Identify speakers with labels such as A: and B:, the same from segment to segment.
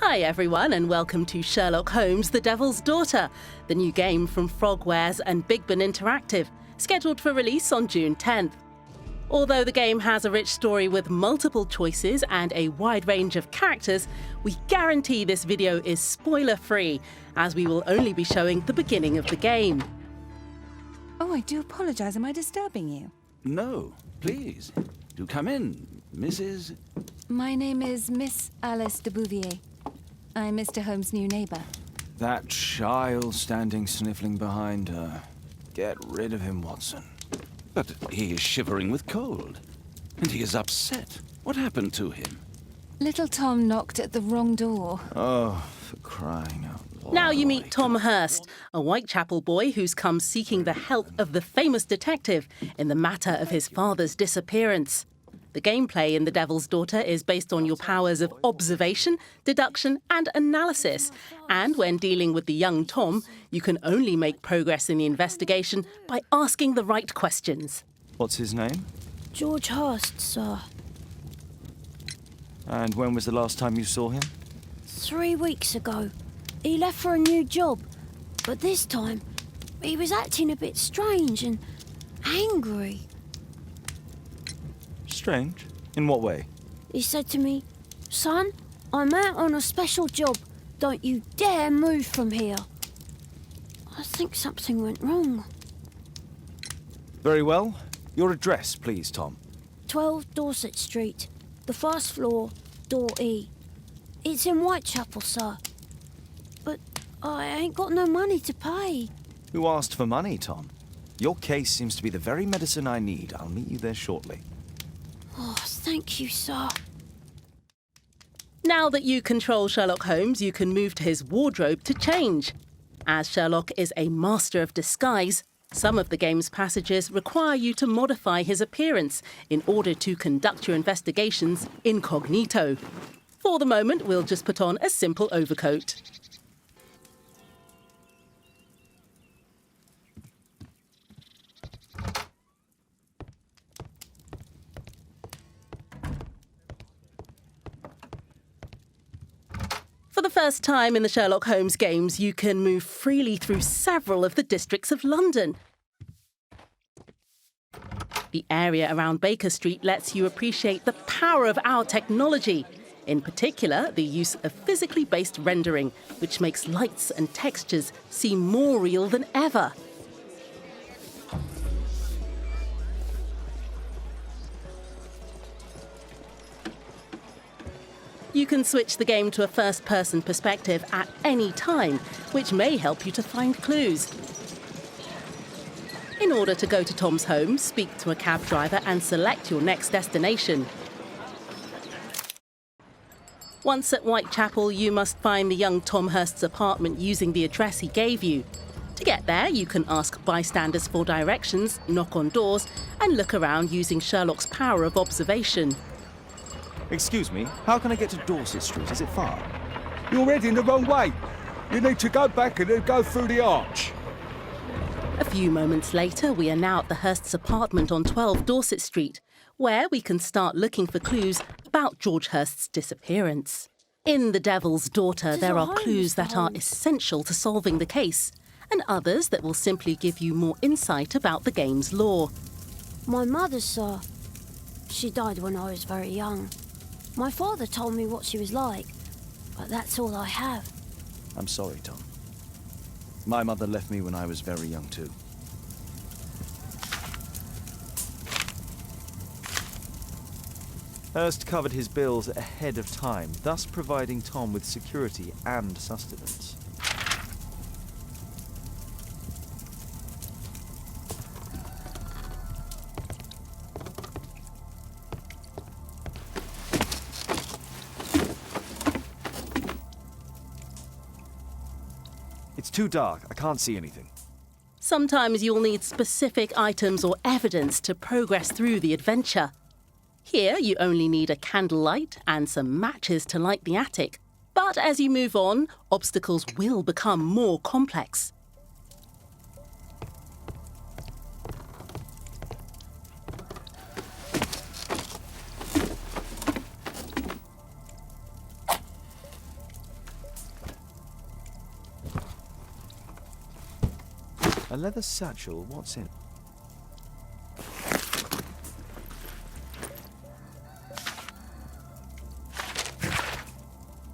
A: Hi everyone and welcome to Sherlock Holmes, The Devil's Daughter, the new game from Frogwares and Big Ben Interactive, scheduled for release on June 10th. Although the game has a rich story with multiple choices and a wide range of characters, we guarantee this video is spoiler-free, as we will only be showing the beginning of the game.
B: Oh, I do apologise. Am I disturbing you?
C: No, please. Do come in, Mrs.
B: My name is Miss Alice de Bouvier. I'm Mr. Holmes' new neighbour.
C: That child standing sniffling behind her. Get rid of him, Watson. But he is shivering with cold. And he is upset. What happened to him?
B: Little Tom knocked at the wrong door.
C: Oh, for crying out loud.
A: Now you meet Tom Hurst, a Whitechapel boy who's come seeking the help of the famous detective in the matter of his father's disappearance. The gameplay in The Devil's Daughter is based on your powers of observation, deduction and analysis. And when dealing with the young Tom, you can only make progress in the investigation by asking the right questions.
C: What's his name?
D: George Hurst, sir.
C: And when was the last time you saw him?
D: 3 weeks ago. He left for a new job, but this time he was acting a bit strange and angry.
C: Strange? In what way?
D: He said to me, "Son, I'm out on a special job. Don't you dare move from here." I think something went wrong.
C: Very well. Your address, please, Tom.
D: 12 Dorset Street, the first floor, door E. It's in Whitechapel, sir. But I ain't got no money to pay.
C: Who asked for money, Tom? Your case seems to be the very medicine I need. I'll meet you there shortly.
D: Oh, thank you, sir.
A: Now that you control Sherlock Holmes, you can move to his wardrobe to change. As Sherlock is a master of disguise, some of the game's passages require you to modify his appearance in order to conduct your investigations incognito. For the moment, we'll just put on a simple overcoat. For the first time in the Sherlock Holmes games, you can move freely through several of the districts of London. The area around Baker Street lets you appreciate the power of our technology, in particular the use of physically based rendering, which makes lights and textures seem more real than ever. You can switch the game to a first-person perspective at any time, which may help you to find clues. In order to go to Tom's home, speak to a cab driver and select your next destination. Once at Whitechapel, you must find the young Tom Hurst's apartment using the address he gave you. To get there, you can ask bystanders for directions, knock on doors, and look around using Sherlock's power of observation.
C: Excuse me, how can I get to Dorset Street? Is it far?
E: You're heading the wrong way. You need to go back and then go through the arch.
A: A few moments later, we are now at the Hurst's apartment on 12 Dorset Street, where we can start looking for clues about George Hurst's disappearance. In The Devil's Daughter, there are clues that are essential to solving the case, and others that will simply give you more insight about the game's lore.
D: My mother, sir. She died when I was very young. My father told me what she was like, but that's all I have.
C: I'm sorry, Tom. My mother left me when I was very young, too. Hurst covered his bills ahead of time, thus providing Tom with security and sustenance. It's too dark. I can't see anything.
A: Sometimes you'll need specific items or evidence to progress through the adventure. Here, you only need a candlelight and some matches to light the attic. But as you move on, obstacles will become more complex.
F: leather satchel, what's in it?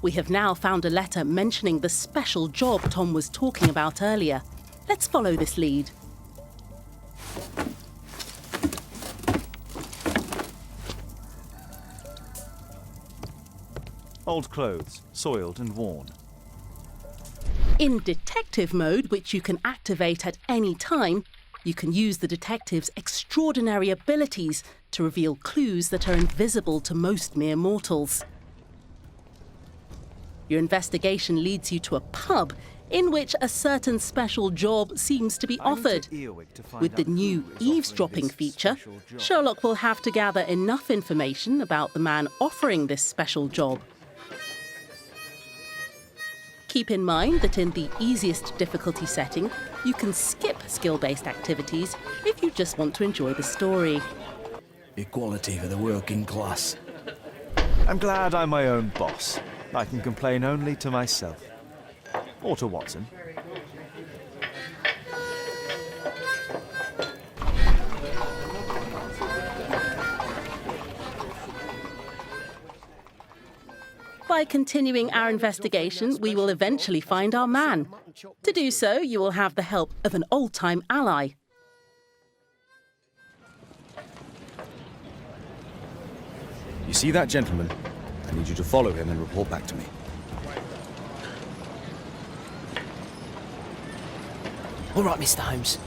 A: We have now found a letter mentioning the special job Tom was talking about earlier. Let's follow this lead.
F: Old clothes, soiled and worn.
A: In detective mode, which you can activate at any time, you can use the detective's extraordinary abilities to reveal clues that are invisible to most mere mortals. Your investigation leads you to a pub in which a certain special job seems to be offered. With the new eavesdropping feature, Sherlock will have to gather enough information about the man offering this special job. Keep in mind that in the easiest difficulty setting, you can skip skill-based activities if you just want to enjoy the story.
G: Equality for the working class.
F: I'm glad I'm my own boss. I can complain only to myself. Or to Watson.
A: By continuing our investigation, we will eventually find our man. To do so, you will have the help of an old-time ally.
G: You see that gentleman? I need you to follow him and report back to me.
H: All right, Mr. Holmes.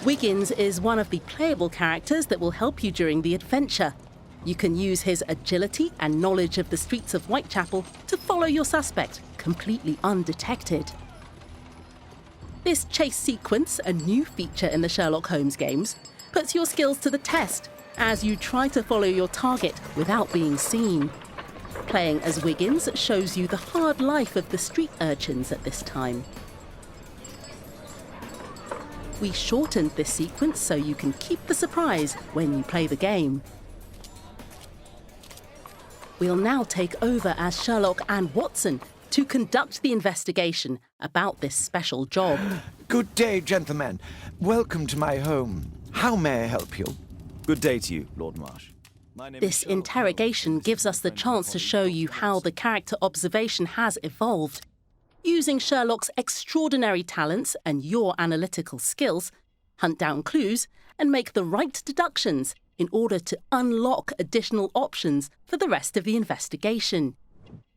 A: Wiggins is one of the playable characters that will help you during the adventure. You can use his agility and knowledge of the streets of Whitechapel to follow your suspect, completely undetected. This chase sequence, a new feature in the Sherlock Holmes games, puts your skills to the test as you try to follow your target without being seen. Playing as Wiggins shows you the hard life of the street urchins at this time. We shortened this sequence so you can keep the surprise when you play the game. We'll now take over as Sherlock and Watson to conduct the investigation about this special job.
I: Good day, gentlemen. Welcome to my home. How may I help you?
F: Good day to you, Lord Marsh. My name is
A: This
F: Sherlock
A: interrogation
F: Holmes.
A: gives us the chance to show you how the character observation has evolved. Using Sherlock's extraordinary talents and your analytical skills, hunt down clues and make the right deductions in order to unlock additional options for the rest of the investigation.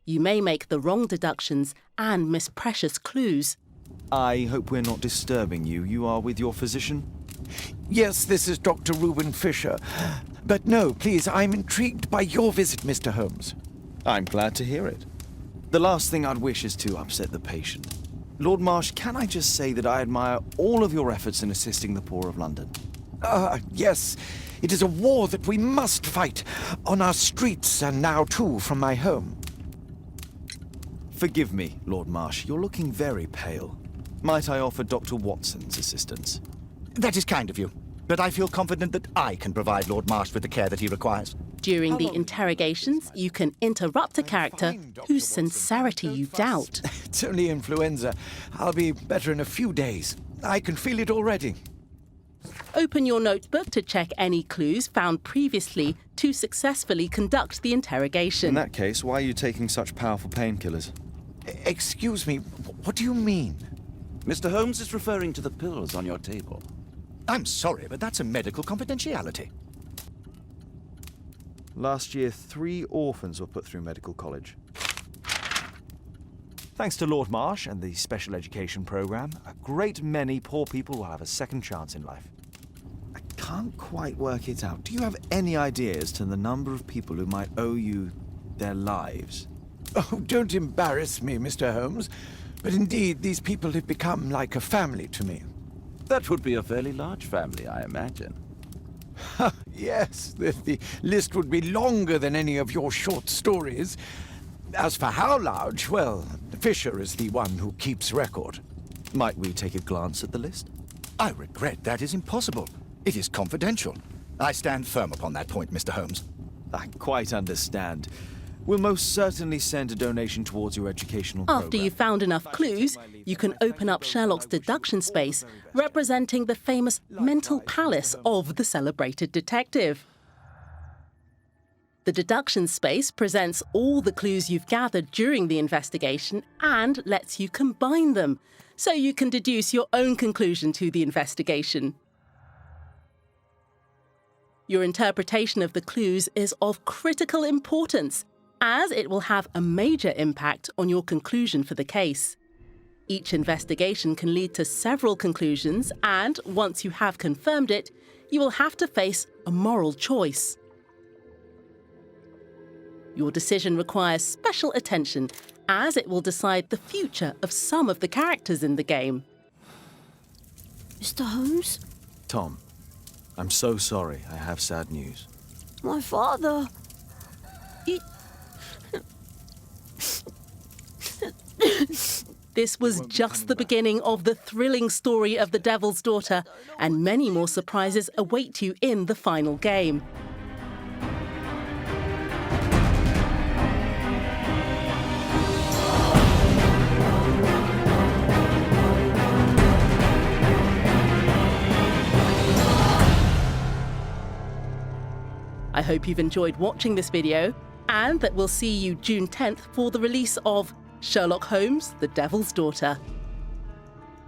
A: You may make the wrong deductions and miss precious clues.
F: I hope we're not disturbing you. You are with your physician?
I: Yes, this is Dr. Reuben Fisher. But no, please, I'm intrigued by your visit, Mr. Holmes.
F: I'm glad to hear it. The last thing I'd wish is to upset the patient. Lord Marsh, can I just say that I admire all of your efforts in assisting the poor of London?
I: Yes. It is a war that we must fight on our streets and now, too, from my home.
F: Forgive me, Lord Marsh. You're looking very pale. Might I offer Dr. Watson's assistance?
J: That is kind of you, but I feel confident that I can provide Lord Marsh with the care that he requires.
A: During the interrogations, you can interrupt a character whose sincerity you doubt.
I: It's only influenza. I'll be better in a few days. I can feel it already.
A: Open your notebook to check any clues found previously to successfully conduct the interrogation.
F: In that case, why are you taking such powerful painkillers?
I: Excuse me, what do you mean?
C: Mr. Holmes is referring to the pills on your table.
J: I'm sorry, but that's a medical confidentiality.
F: Last year, 3 orphans were put through medical college. Thanks to Lord Marsh and the special education program, a great many poor people will have a second chance in life. I can't quite work it out. Do you have any idea as to the number of people who might owe you their lives?
I: Oh, don't embarrass me, Mr. Holmes. But indeed, these people have become like a family to me.
C: That would be a fairly large family, I imagine.
I: Yes, the list would be longer than any of your short stories. As for how large, well, Fisher is the one who keeps record.
F: Might we take a glance at the list?
J: I regret that is impossible. It is confidential. I stand firm upon that point, Mr. Holmes.
F: I quite understand. We'll most certainly send a donation towards your educational
A: After
F: program.
A: you've found enough clues, you can open up Sherlock's deduction space, representing the famous mental palace of the celebrated detective. The deduction space presents all the clues you've gathered during the investigation and lets you combine them, so you can deduce your own conclusion to the investigation. Your interpretation of the clues is of critical importance, as it will have a major impact on your conclusion for the case. Each investigation can lead to several conclusions, and once you have confirmed it, you will have to face a moral choice. Your decision requires special attention, as it will decide the future of some of the characters in the game.
D: Mr. Holmes?
F: Tom, I'm so sorry. I have sad news.
D: My father...
A: This was just the beginning of the thrilling story of the Devil's Daughter, and many more surprises await you in the final game. I hope you've enjoyed watching this video, and that we'll see you June 10th for the release of Sherlock Holmes, The Devil's Daughter.